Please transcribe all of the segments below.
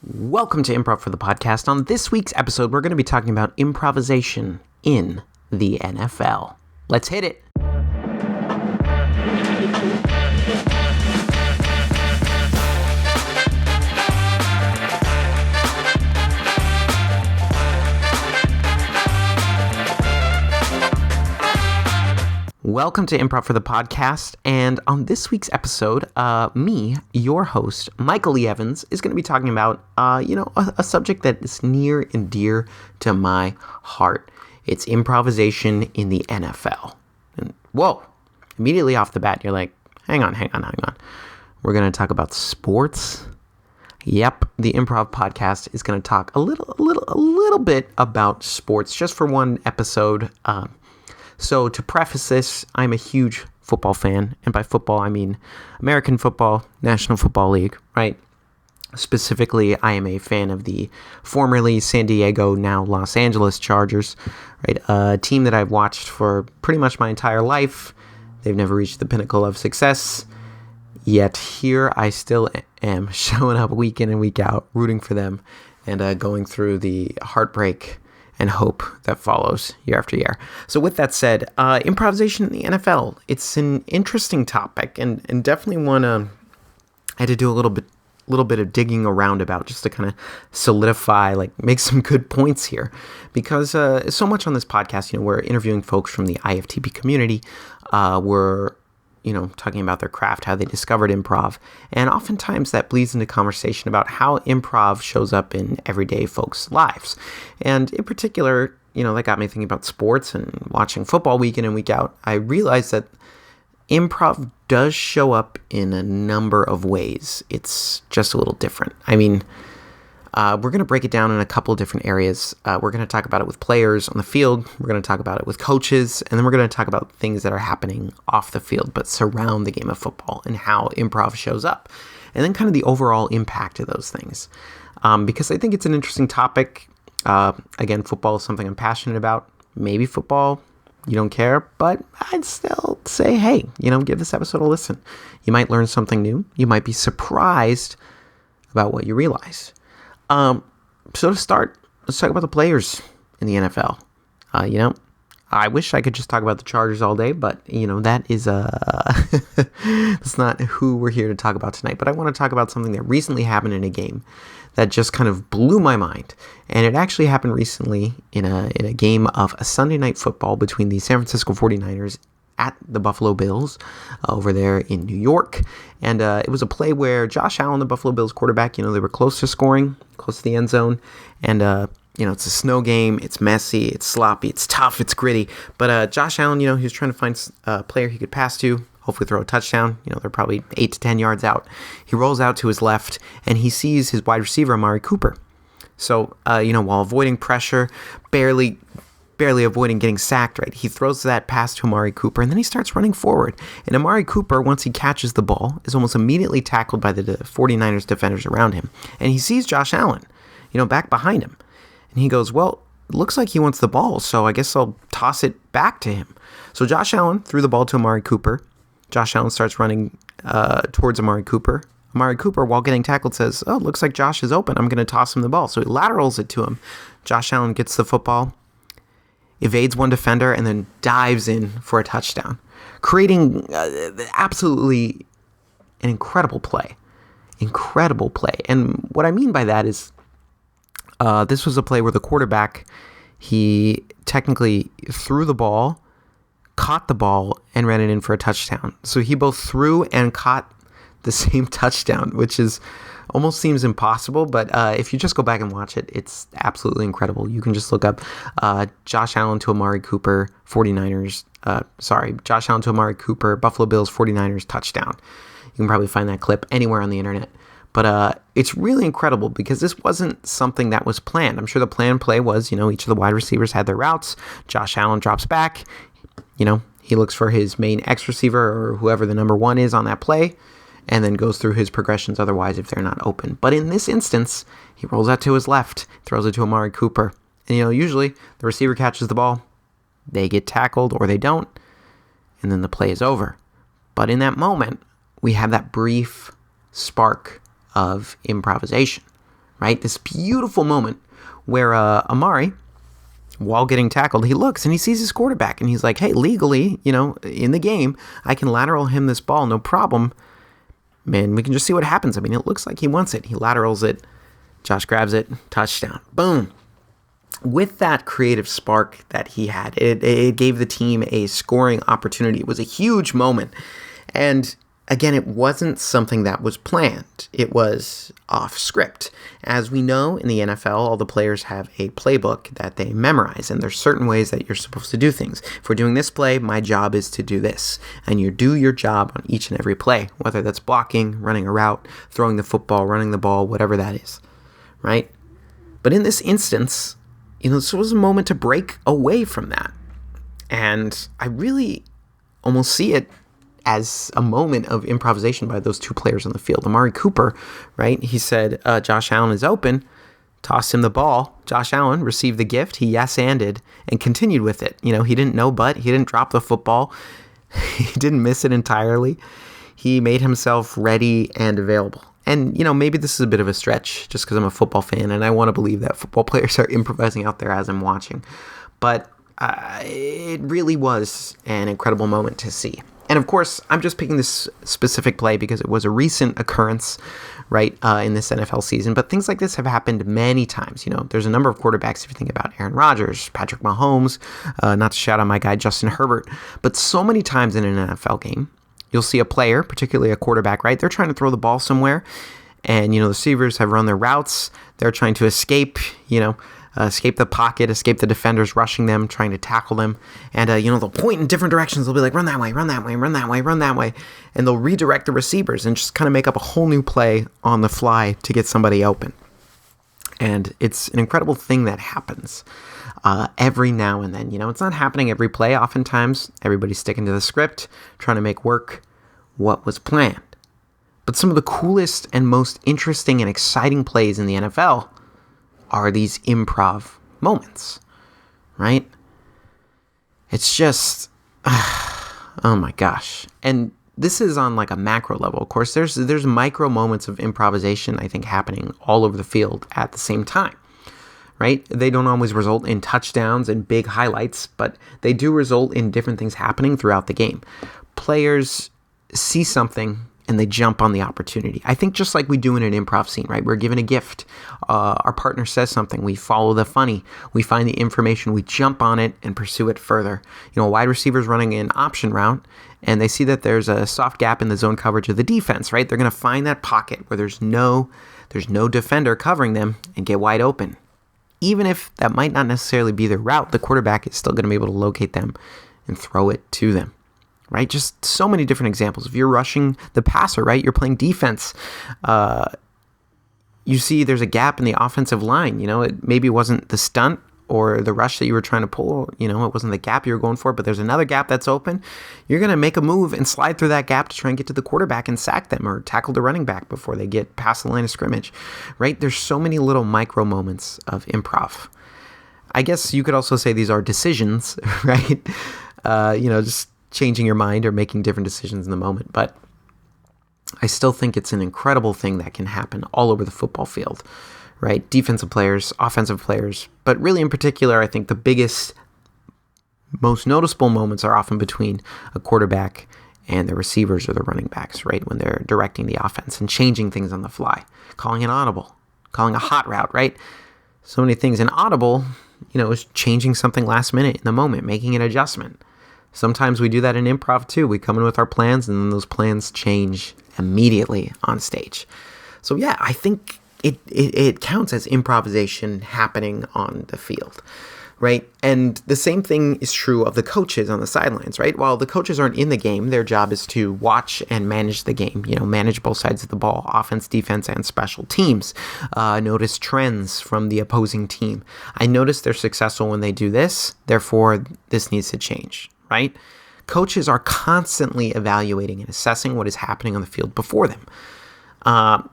Welcome to Improv for the podcast. On this week's episode, we're going to be talking about improvisation in the NFL. Let's hit it. Welcome to Improv for the podcast, and on this week's episode, me, your host, Michael E. Evans, is going to be talking about, a subject that is near and dear to my heart. It's improvisation in the NFL. And whoa, immediately off the bat, you're like, hang on. We're going to talk about sports. Yep, the Improv podcast is going to talk a little bit about sports, just for one episode. So to preface this, I'm a huge football fan, and by football I mean American football, National Football League, right? Specifically, I am a fan of the formerly San Diego, now Los Angeles Chargers, right? A team that I've watched for pretty much my entire life. They've never reached the pinnacle of success, yet here I still am showing up week in and week out, rooting for them, and going through the heartbreak and hope that follows year after year. So with that said, improvisation in the NFL, it's an interesting topic and definitely one I had to do a little bit of digging around about just to kind of solidify, make some good points here. Because so much on this podcast, we're interviewing folks from the IFTP community. We're talking about their craft, how they discovered improv. And oftentimes that bleeds into conversation about how improv shows up in everyday folks' lives. And in particular, that got me thinking about sports and watching football week in and week out. I realized that improv does show up in a number of ways. It's just a little different. We're going to break it down in a couple of different areas. We're going to talk about it with players on the field. We're going to talk about it with coaches. And then we're going to talk about things that are happening off the field but surround the game of football and how improv shows up. And then kind of the overall impact of those things. Because I think it's an interesting topic. Again, football is something I'm passionate about. Maybe football, you don't care. But I'd still say, hey, give this episode a listen. You might learn something new. You might be surprised about what you realize. So to start, let's talk about the players in the NFL. I wish I could just talk about the Chargers all day, but, that is, that's not who we're here to talk about tonight. But I want to talk about something that recently happened in a game that just kind of blew my mind. And it actually happened recently in a game of a Sunday night football between the San Francisco 49ers at the Buffalo Bills over there in New York. And it was a play where Josh Allen, the Buffalo Bills quarterback, they were close to scoring, close to the end zone. And, it's a snow game. It's messy. It's sloppy. It's tough. It's gritty. But Josh Allen, he was trying to find a player he could pass to, hopefully throw a touchdown. They're probably 8 to 10 yards out. He rolls out to his left, and he sees his wide receiver, Amari Cooper. So, while avoiding pressure, barely avoiding getting sacked, right? He throws that pass to Amari Cooper, and then he starts running forward. And Amari Cooper, once he catches the ball, is almost immediately tackled by the 49ers defenders around him. And he sees Josh Allen, back behind him. And he goes, well, it looks like he wants the ball, so I guess I'll toss it back to him. So Josh Allen threw the ball to Amari Cooper. Josh Allen starts running towards Amari Cooper. Amari Cooper, while getting tackled, says, oh, looks like Josh is open. I'm going to toss him the ball. So he laterals it to him. Josh Allen gets the football, evades one defender, and then dives in for a touchdown, creating absolutely an incredible play. And what I mean by that is this was a play where the quarterback, he technically threw the ball, caught the ball, and ran it in for a touchdown. So he both threw and caught the same touchdown, which almost seems impossible, but if you just go back and watch it, it's absolutely incredible. You can just look up Josh Allen to Amari Cooper, Josh Allen to Amari Cooper, Buffalo Bills 49ers touchdown. You can probably find that clip anywhere on the internet. But it's really incredible because this wasn't something that was planned. I'm sure the planned play was, each of the wide receivers had their routes. Josh Allen drops back. He looks for his main X receiver or whoever the number one is on that play, and then goes through his progressions otherwise if they're not open. But in this instance, he rolls out to his left, throws it to Amari Cooper. And, usually the receiver catches the ball, they get tackled or they don't, and then the play is over. But in that moment, we have that brief spark of improvisation, right? This beautiful moment where Amari, while getting tackled, he looks and he sees his quarterback and he's like, hey, legally, in the game, I can lateral him this ball, no problem. Man, we can just see what happens. I mean, it looks like he wants it. He laterals it. Josh grabs it. Touchdown. Boom. With that creative spark that he had, it gave the team a scoring opportunity. It was a huge moment. And again, it wasn't something that was planned. It was off script. As we know, in the NFL, all the players have a playbook that they memorize, and there's certain ways that you're supposed to do things. If we're doing this play, my job is to do this. And you do your job on each and every play, whether that's blocking, running a route, throwing the football, running the ball, whatever that is, right? But in this instance, this was a moment to break away from that. And I really almost see it as a moment of improvisation by those two players on the field. Amari Cooper, right? He said, Josh Allen is open, tossed him the ball. Josh Allen received the gift. He yes-anded and continued with it. He didn't he didn't drop the football. He didn't miss it entirely. He made himself ready and available. And, maybe this is a bit of a stretch just because I'm a football fan and I want to believe that football players are improvising out there as I'm watching. But it really was an incredible moment to see. And of course, I'm just picking this specific play because it was a recent occurrence, right, in this NFL season. But things like this have happened many times. There's a number of quarterbacks, if you think about Aaron Rodgers, Patrick Mahomes, not to shout out my guy Justin Herbert, but so many times in an NFL game, you'll see a player, particularly a quarterback, right? They're trying to throw the ball somewhere, and, the receivers have run their routes. They're trying to escape, escape the pocket, escape the defenders rushing them, trying to tackle them. And, they'll point in different directions. They'll be like, run that way, run that way, run that way, run that way. And they'll redirect the receivers and just kind of make up a whole new play on the fly to get somebody open. And it's an incredible thing that happens every now and then. It's not happening every play. Oftentimes, everybody's sticking to the script, trying to make work what was planned. But some of the coolest and most interesting and exciting plays in the NFL are these improv moments, right? It's just, oh my gosh. And this is on like a macro level. Of course, there's micro moments of improvisation, I think, happening all over the field at the same time, right? They don't always result in touchdowns and big highlights, but they do result in different things happening throughout the game. Players see something and they jump on the opportunity. I think just like we do in an improv scene, right? We're given a gift. Our partner says something. We follow the funny. We find the information. We jump on it and pursue it further. A wide receiver's running an option route, and they see that there's a soft gap in the zone coverage of the defense, right? They're going to find that pocket where there's no defender covering them and get wide open. Even if that might not necessarily be their route, the quarterback is still going to be able to locate them and throw it to them. Right? Just so many different examples. If you're rushing the passer, right? You're playing defense. You see there's a gap in the offensive line. It maybe wasn't the stunt or the rush that you were trying to pull. It wasn't the gap you were going for, but there's another gap that's open. You're going to make a move and slide through that gap to try and get to the quarterback and sack them or tackle the running back before they get past the line of scrimmage, right? There's so many little micro moments of improv. I guess you could also say these are decisions, right? Just changing your mind or making different decisions in the moment. But I still think it's an incredible thing that can happen all over the football field, right? Defensive players, offensive players, but really in particular, I think the biggest, most noticeable moments are often between a quarterback and the receivers or the running backs, right? When they're directing the offense and changing things on the fly, calling an audible, calling a hot route, right? So many things. An audible, is changing something last minute in the moment, making an adjustment. Sometimes we do that in improv too. We come in with our plans and then those plans change immediately on stage. So yeah, I think it counts as improvisation happening on the field, right? And the same thing is true of the coaches on the sidelines, right? While the coaches aren't in the game, their job is to watch and manage the game, manage both sides of the ball, offense, defense, and special teams. Notice trends from the opposing team. I notice they're successful when they do this, therefore this needs to change. Right? Coaches are constantly evaluating and assessing what is happening on the field before them.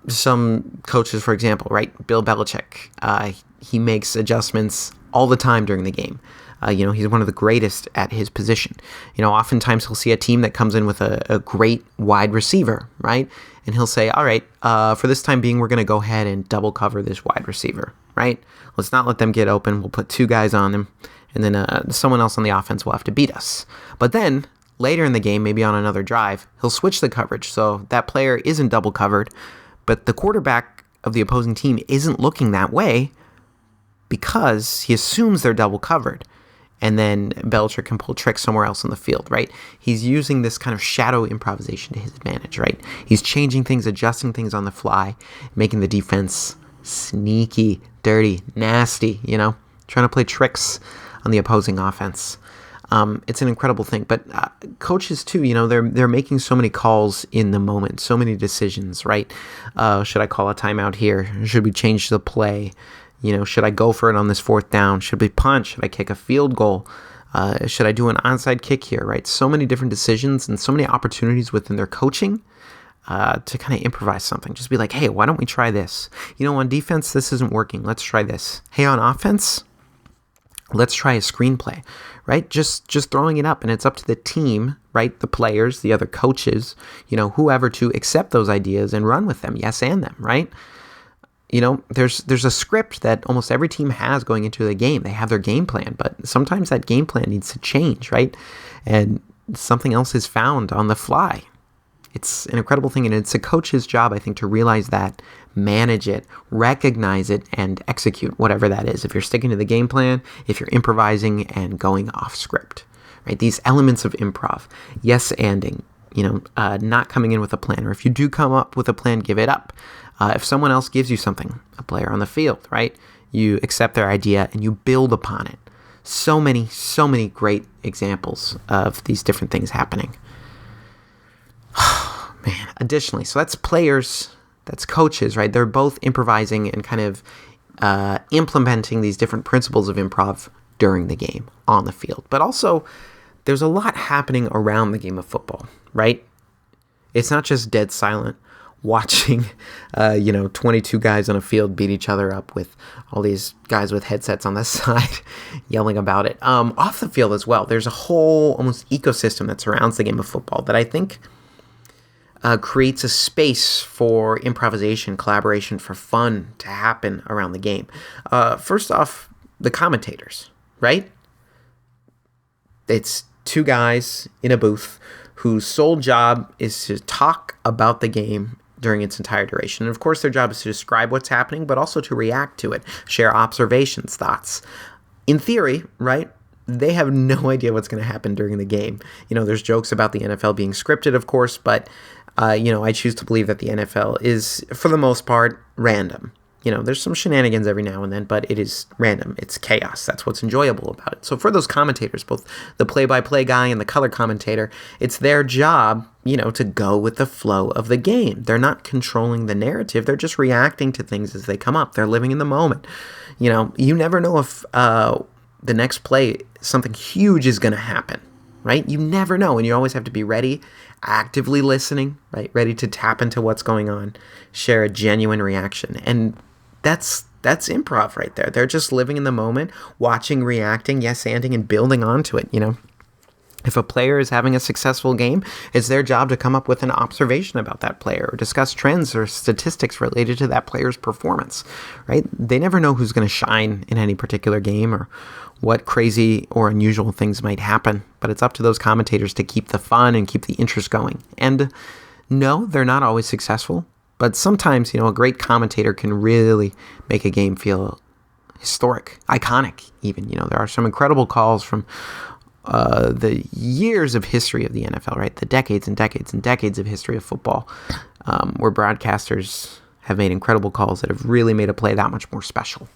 Some coaches, for example, right? Bill Belichick, he makes adjustments all the time during the game. He's one of the greatest at his position. Oftentimes he'll see a team that comes in with a great wide receiver, right? And he'll say, all right, for this time being, we're going to go ahead and double cover this wide receiver, right? Let's not let them get open. We'll put 2 guys on them, and then someone else on the offense will have to beat us. But then later in the game, maybe on another drive, he'll switch the coverage. So that player isn't double covered, but the quarterback of the opposing team isn't looking that way because he assumes they're double covered. And then Belichick can pull tricks somewhere else on the field, right? He's using this kind of shadow improvisation to his advantage, right? He's changing things, adjusting things on the fly, making the defense sneaky, dirty, nasty, trying to play tricks on the opposing offense. It's an incredible thing. But coaches, too, they're making so many calls in the moment, so many decisions, right? Should I call a timeout here? Should we change the play? Should I go for it on this 4th down? Should we punt? Should I kick a field goal? Should I do an onside kick here, right? So many different decisions and so many opportunities within their coaching to kind of improvise something. Just be like, hey, why don't we try this? On defense, this isn't working. Let's try this. Hey, on offense, let's try a screenplay, right? Just throwing it up, and it's up to the team, right? The players, the other coaches, whoever, to accept those ideas and run with them. Yes, and them, right? There's a script that almost every team has going into the game. They have their game plan, but sometimes that game plan needs to change, right? And something else is found on the fly. It's an incredible thing, and it's a coach's job, I think, to realize that, manage it, recognize it, and execute whatever that is. If you're sticking to the game plan, if you're improvising and going off script, right? These elements of improv, yes-anding, not coming in with a plan, or if you do come up with a plan, give it up. If someone else gives you something, a player on the field, right? You accept their idea and you build upon it. So many great examples of these different things happening. Man, additionally, so that's players, that's coaches, right? They're both improvising and kind of implementing these different principles of improv during the game on the field. But also, there's a lot happening around the game of football, right? It's not just dead silent watching 22 guys on a field beat each other up with all these guys with headsets on the side yelling about it. Off the field as well, there's a whole almost ecosystem that surrounds the game of football that I think creates a space for improvisation, collaboration, for fun to happen around the game. First off, the commentators, right? It's 2 guys in a booth whose sole job is to talk about the game during its entire duration. And of course, their job is to describe what's happening, but also to react to it, share observations, thoughts. In theory, right, they have no idea what's going to happen during the game. There's jokes about the NFL being scripted, of course, but, I choose to believe that the NFL is, for the most part, random. There's some shenanigans every now and then, but it is random. It's chaos. That's what's enjoyable about it. So for those commentators, both the play-by-play guy and the color commentator, it's their job, to go with the flow of the game. They're not controlling the narrative. They're just reacting to things as they come up. They're living in the moment. You never know if the next play, something huge is going to happen, right? You never know, and you always have to be ready, actively listening, right? Ready to tap into what's going on, share a genuine reaction. And that's improv right there. They're just living in the moment, watching, reacting, yes-anding, and building onto it, If a player is having a successful game, it's their job to come up with an observation about that player or discuss trends or statistics related to that player's performance, right? They never know who's going to shine in any particular game or what crazy or unusual things might happen, but it's up to those commentators to keep the fun and keep the interest going. And no, they're not always successful, but sometimes, a great commentator can really make a game feel historic, iconic even. There are some incredible calls from the years of history of the NFL, right? The decades and decades and decades of history of football, where broadcasters have made incredible calls that have really made a play that much more special.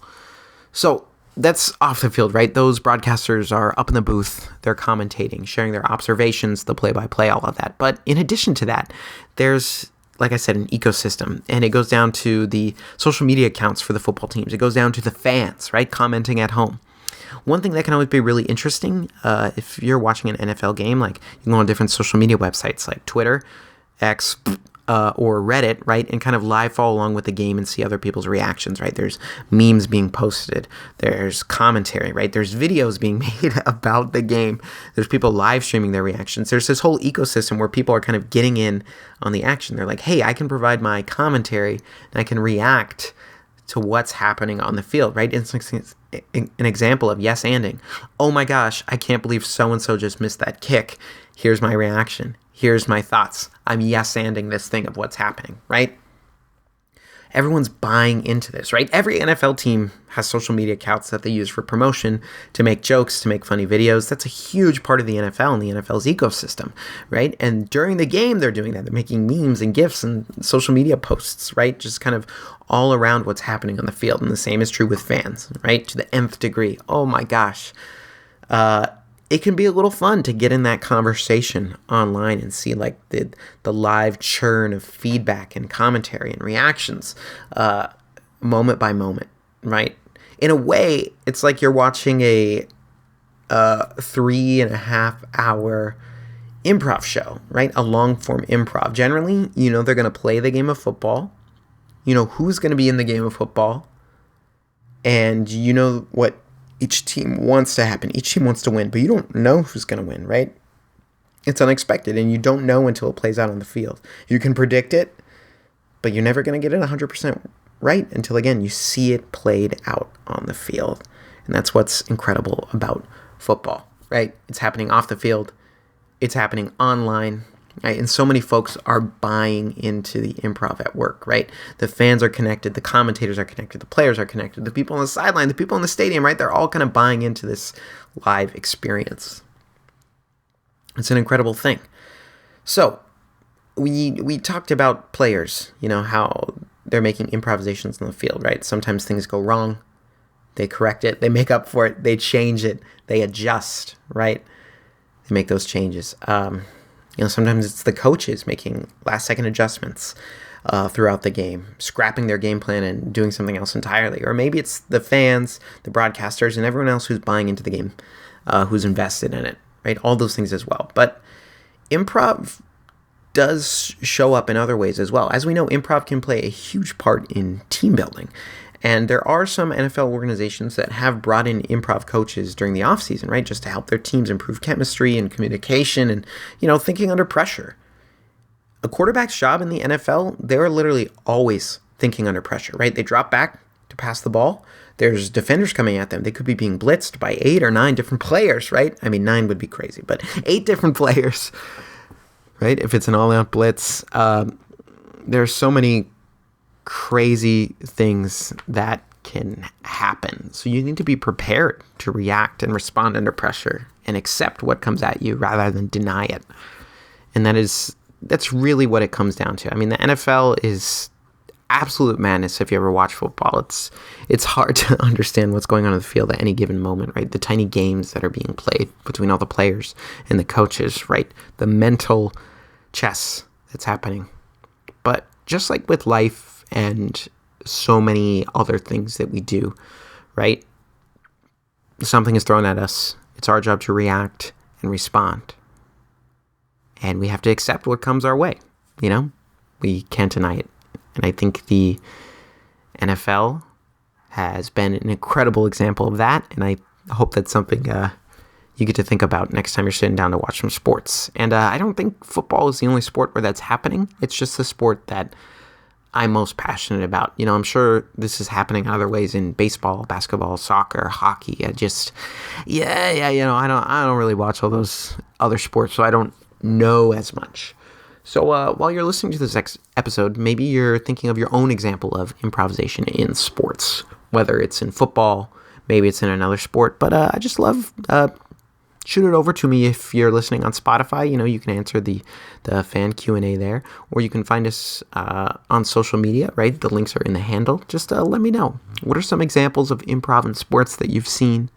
So that's off the field, right? Those broadcasters are up in the booth, they're commentating, sharing their observations, the play-by-play, all of that. But in addition to that, there's, like I said, an ecosystem, and it goes down to the social media accounts for the football teams. It goes down to the fans, right? Commenting at home. One thing that can always be really interesting, if you're watching an NFL game, like you can go on different social media websites like Twitter, X, or Reddit, right, and kind of live follow along with the game and see other people's reactions, right? There's memes being posted. There's commentary, right? There's videos being made about the game. There's people live streaming their reactions. There's this whole ecosystem where people are kind of getting in on the action. They're like, hey, I can provide my commentary and I can react to what's happening on the field, right? It's an example of yes-anding. Oh my gosh, I can't believe so-and-so just missed that kick. Here's my reaction. Here's my thoughts. I'm yes-anding this thing of what's happening, right? Everyone's buying into this, right? Every NFL team has social media accounts that they use for promotion, to make jokes, to make funny videos. That's a huge part of the NFL and the NFL's ecosystem, right? And during the game, they're doing that. They're making memes and GIFs and social media posts, right? Just kind of all around what's happening on the field. And the same is true with fans, right? To the nth degree. Oh my gosh. It can be a little fun to get in that conversation online and see like the live churn of feedback and commentary and reactions moment by moment, right? In a way, it's like you're watching a 3.5 hour improv show, right? A long form improv. Generally, they're going to play the game of football. You know who's going to be in the game of football. And you know what each team wants to happen. Each team wants to win, but you don't know who's going to win, right? It's unexpected, and you don't know until it plays out on the field. You can predict it, but you're never going to get it 100% right until, again, you see it played out on the field. And that's what's incredible about football, right? It's happening off the field. It's happening online. Right? And so many folks are buying into the improv at work, right? The fans are connected, the commentators are connected, the players are connected, the people on the sideline, the people in the stadium, right? They're all kind of buying into this live experience. It's an incredible thing. So we talked about players, how they're making improvisations on the field, right? Sometimes things go wrong. They correct it. They make up for it. They change it. They adjust, right? They make those changes. Sometimes it's the coaches making last-second adjustments throughout the game, scrapping their game plan and doing something else entirely. Or maybe it's the fans, the broadcasters, and everyone else who's buying into the game, who's invested in it, right? All those things as well. But improv does show up in other ways as well. As we know, improv can play a huge part in team building. And there are some NFL organizations that have brought in improv coaches during the offseason, right? Just to help their teams improve chemistry and communication and, thinking under pressure. A quarterback's job in the NFL, they're literally always thinking under pressure, right? They drop back to pass the ball. There's defenders coming at them. They could be being blitzed by 8 or 9 different players, right? I mean, 9 would be crazy, but 8 different players, right? If it's an all-out blitz, there's so many crazy things that can happen. So you need to be prepared to react and respond under pressure and accept what comes at you rather than deny it. And that's really what it comes down to. I mean, the NFL is absolute madness if you ever watch football. It's hard to understand what's going on in the field at any given moment, right? The tiny games that are being played between all the players and the coaches, right? The mental chess that's happening. But just like with life, and so many other things that we do, right? Something is thrown at us. It's our job to react and respond. And we have to accept what comes our way, We can't deny it. And I think the NFL has been an incredible example of that. And I hope that's something you get to think about next time you're sitting down to watch some sports. And I don't think football is the only sport where that's happening. It's just the sport that I'm most passionate about. I'm sure this is happening in other ways in baseball, basketball, soccer, hockey. I don't really watch all those other sports, so I don't know as much. So while you're listening to this episode, maybe you're thinking of your own example of improvisation in sports, whether it's in football, maybe it's in another sport. But I just love shoot it over to me if you're listening on Spotify. You can answer the fan Q&A there, or you can find us on social media, right? The links are in the handle. Just let me know. What are some examples of improv in sports that you've seen,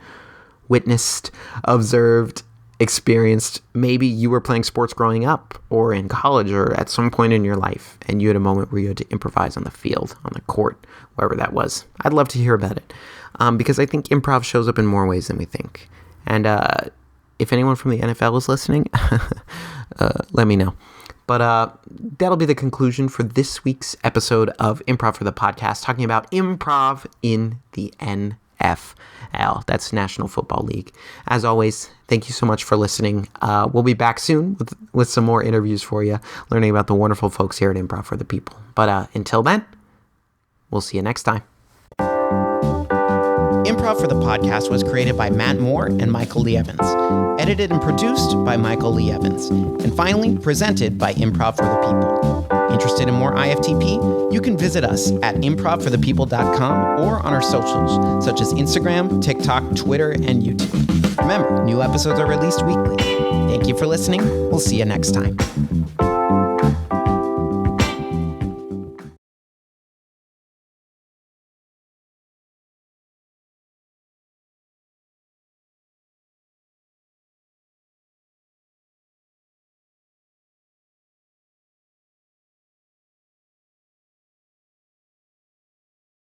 witnessed, observed, experienced? Maybe you were playing sports growing up or in college or at some point in your life, and you had a moment where you had to improvise on the field, on the court, wherever that was. I'd love to hear about it because I think improv shows up in more ways than we think. And if anyone from the NFL is listening, let me know. But that'll be the conclusion for this week's episode of Improv for the Podcast, talking about improv in the NFL. That's National Football League. As always, thank you so much for listening. We'll be back soon with some more interviews for you, learning about the wonderful folks here at Improv for the People. But until then, we'll see you next time. Improv for the Podcast was created by Matt Moore and Michael Lee Evans. Edited and produced by Michael Lee Evans. And finally, presented by Improv for the People. Interested in more IFTP? You can visit us at improvforthepeople.com or on our socials, such as Instagram, TikTok, Twitter, and YouTube. Remember, new episodes are released weekly. Thank you for listening. We'll see you next time.